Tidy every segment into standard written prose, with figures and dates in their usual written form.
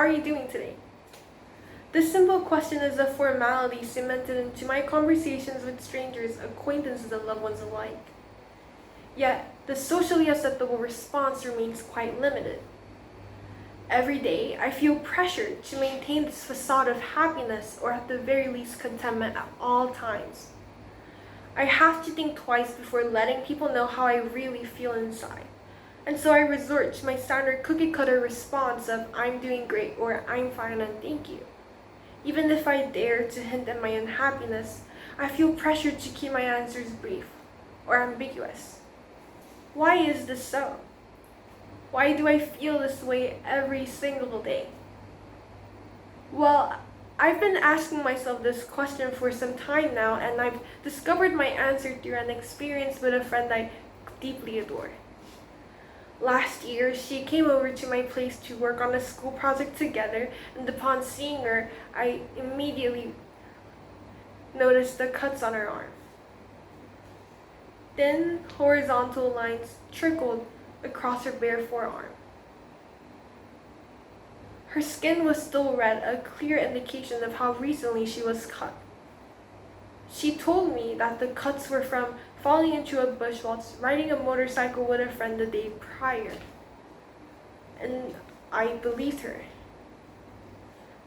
are you doing today? This simple question is a formality cemented into my conversations with strangers, acquaintances, and loved ones alike. Yet, the socially acceptable response remains quite limited. Every day, I feel pressured to maintain this facade of happiness or at the very least contentment at all times. I have to think twice before letting people know how I really feel inside. And so I resort to my standard cookie-cutter response of I'm doing great or I'm fine and thank you. Even if I dare to hint at my unhappiness, I feel pressured to keep my answers brief or ambiguous. Why is this so? Why do I feel this way every single day? Well, I've been asking myself this question for some time now, and I've discovered my answer through an experience with a friend I deeply adore. Last year, she came over to my place to work on a school project together, and upon seeing her, I immediately noticed the cuts on her arm. Thin, horizontal lines trickled across her bare forearm. Her skin was still red, a clear indication of how recently she was cut. She told me that the cuts were from falling into a bush whilst riding a motorcycle with a friend the day prior. And I believed her.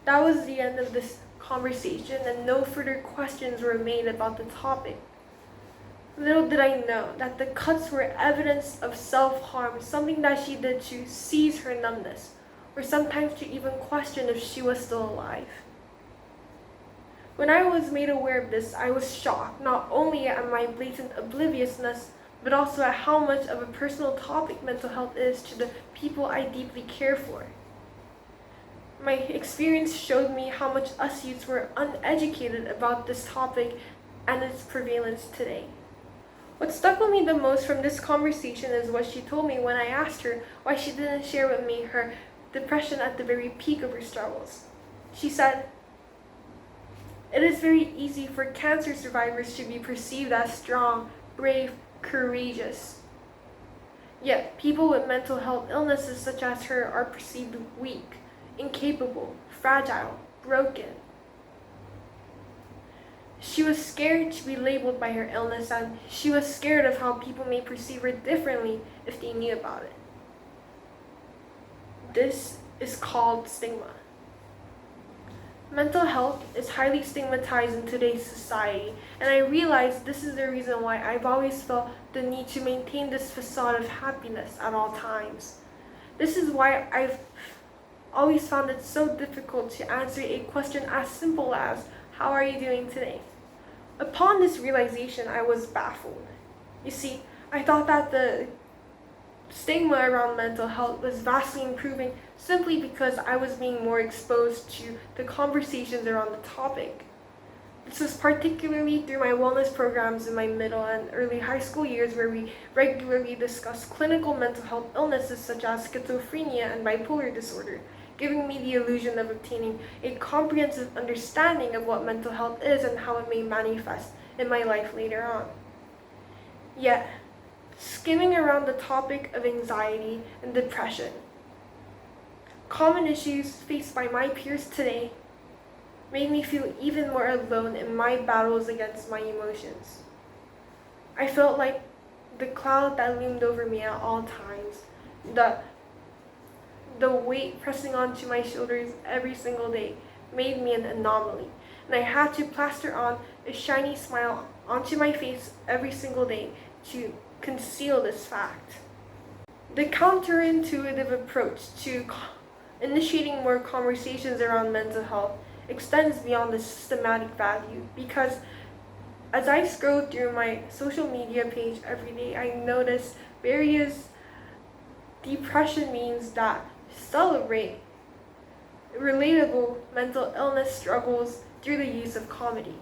That was the end of this conversation, and no further questions were made about the topic. Little did I know that the cuts were evidence of self-harm, something that she did to seize her numbness, or sometimes to even question if she was still alive. When I was made aware of this, I was shocked, not only at my blatant obliviousness, but also at how much of a personal topic mental health is to the people I deeply care for. My experience showed me how much us youths were uneducated about this topic and its prevalence today. What stuck with me the most from this conversation is what she told me when I asked her why she didn't share with me her depression at the very peak of her struggles. She said, "It is very easy for cancer survivors to be perceived as strong, brave, courageous. Yet people with mental health illnesses such as her are perceived weak, incapable, fragile, broken." She was scared to be labeled by her illness, and she was scared of how people may perceive her differently if they knew about it. This is called stigma. Mental health is highly stigmatized in today's society, and I realize this is the reason why I've always felt the need to maintain this facade of happiness at all times. This is why I've always found it so difficult to answer a question as simple as, "How are you doing today?" Upon this realization, I was baffled. You see, I thought that the stigma around mental health was vastly improving simply because I was being more exposed to the conversations around the topic. This was particularly through my wellness programs in my middle and early high school years, where we regularly discussed clinical mental health illnesses such as schizophrenia and bipolar disorder, giving me the illusion of obtaining a comprehensive understanding of what mental health is and how it may manifest in my life later on. Yet, skimming around the topic of anxiety and depression, common issues faced by my peers today, made me feel even more alone in my battles against my emotions. I felt like the cloud that loomed over me at all times, the weight pressing onto my shoulders every single day made me an anomaly, and I had to plaster on a shiny smile onto my face every single day to conceal this fact. The counterintuitive approach to initiating more conversations around mental health extends beyond the systematic value, because as I scroll through my social media page every day, I notice various depression memes that celebrate relatable mental illness struggles through the use of comedy.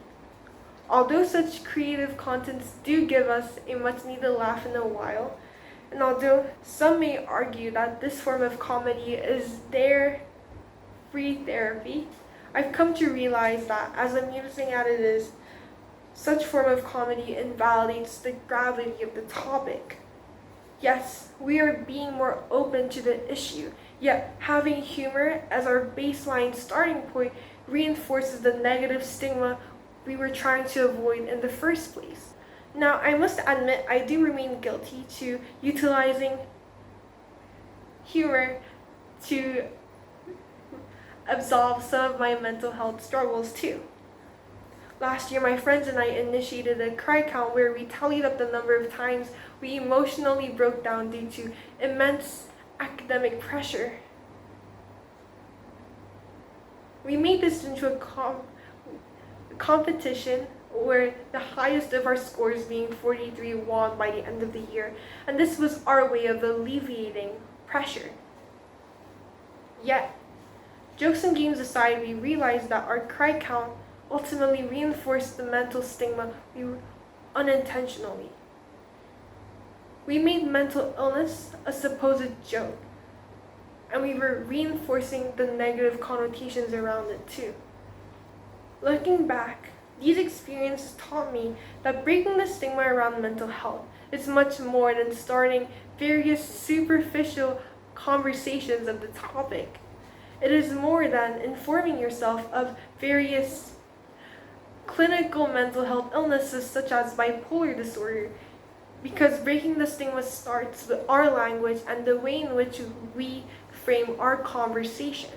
Although such creative contents do give us a much needed laugh in a while, and although some may argue that this form of comedy is their free therapy, I've come to realize that, as amusing as it is, such form of comedy invalidates the gravity of the topic. Yes, we are being more open to the issue, Yet, having humor as our baseline starting point reinforces the negative stigma we were trying to avoid in the first place. Now, I must admit, I do remain guilty to utilizing humor to absolve some of my mental health struggles too. Last year, my friends and I initiated a cry count where we tallied up the number of times we emotionally broke down due to immense academic pressure. We made this into a competition where the highest of our scores being 43 won by the end of the year, and this was our way of alleviating pressure. Yet, jokes and games aside, we realized that our cry count ultimately reinforced the mental stigma we were unintentionally. We made mental illness a supposed joke, and we were reinforcing the negative connotations around it too. Looking back, these experiences taught me that breaking the stigma around mental health is much more than starting various superficial conversations of the topic. It is more than informing yourself of various clinical mental health illnesses such as bipolar disorder, because breaking the stigma starts with our language and the way in which we frame our conversation.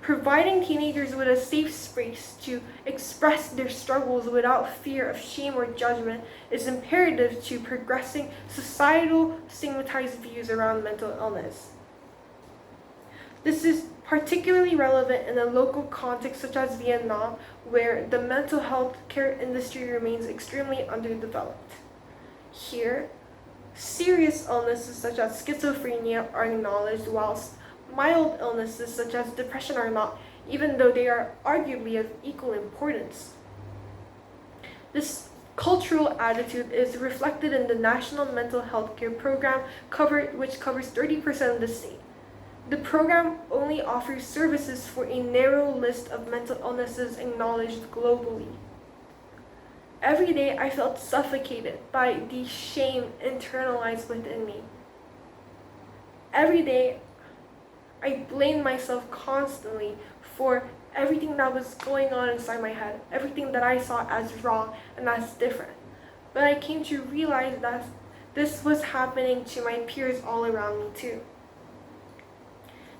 Providing teenagers with a safe space to express their struggles without fear of shame or judgment is imperative to progressing societal stigmatized views around mental illness. This is particularly relevant in a local context such as Vietnam, where the mental health care industry remains extremely underdeveloped. Here, serious illnesses such as schizophrenia are acknowledged, whilst mild illnesses such as depression are not, even though they are arguably of equal importance. This cultural attitude is reflected in the National Mental Health Care Program, which covers 30% of the state. The program only offers services for a narrow list of mental illnesses acknowledged globally. Every day I felt suffocated by the shame internalized within me. Every day I blamed myself constantly for everything that was going on inside my head, everything that I saw as wrong and as different. But I came to realize that this was happening to my peers all around me too.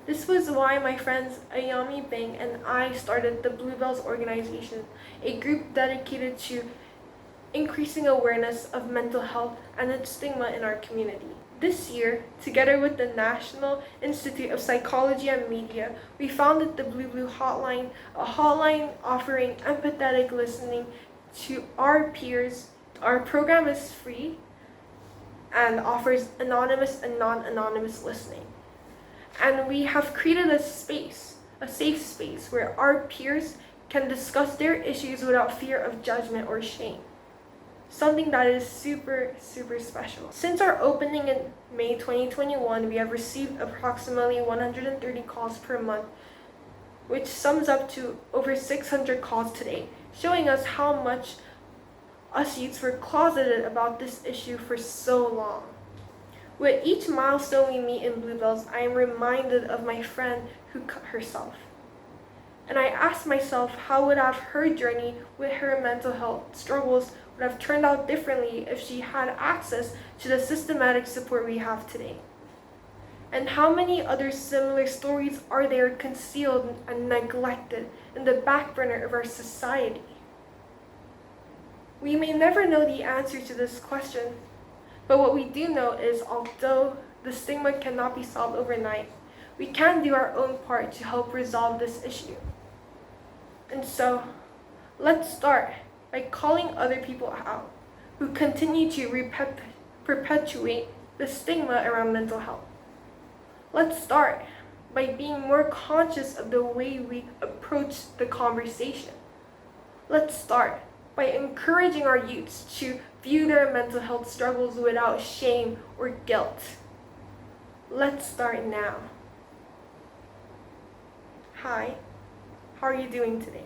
This was why my friends Yoomee and I started the Bluebells organization, a group dedicated to increasing awareness of mental health and its stigma in our community. This year, together with the National Institute of Psychology and Media, we founded the Blue Hotline, a hotline offering empathetic listening to our peers. Our program is free and offers anonymous and non-anonymous listening. And we have created a safe space where our peers can discuss their issues without fear of judgment or shame. Something that is super, super special. Since our opening in May 2021, we have received approximately 130 calls per month, which sums up to over 600 calls today, showing us how much us youths were closeted about this issue for so long. With each milestone we meet in Bluebells, I am reminded of my friend who cut herself. And I ask myself, how would have her journey with her mental health struggles would have turned out differently if she had access to the systematic support we have today? And how many other similar stories are there concealed and neglected in the back burner of our society? We may never know the answer to this question, but what we do know is, although the stigma cannot be solved overnight, we can do our own part to help resolve this issue. And so, let's start by calling other people out who continue to perpetuate the stigma around mental health. Let's start by being more conscious of the way we approach the conversation. Let's start by encouraging our youths to view their mental health struggles without shame or guilt. Let's start now. Hi, how are you doing today?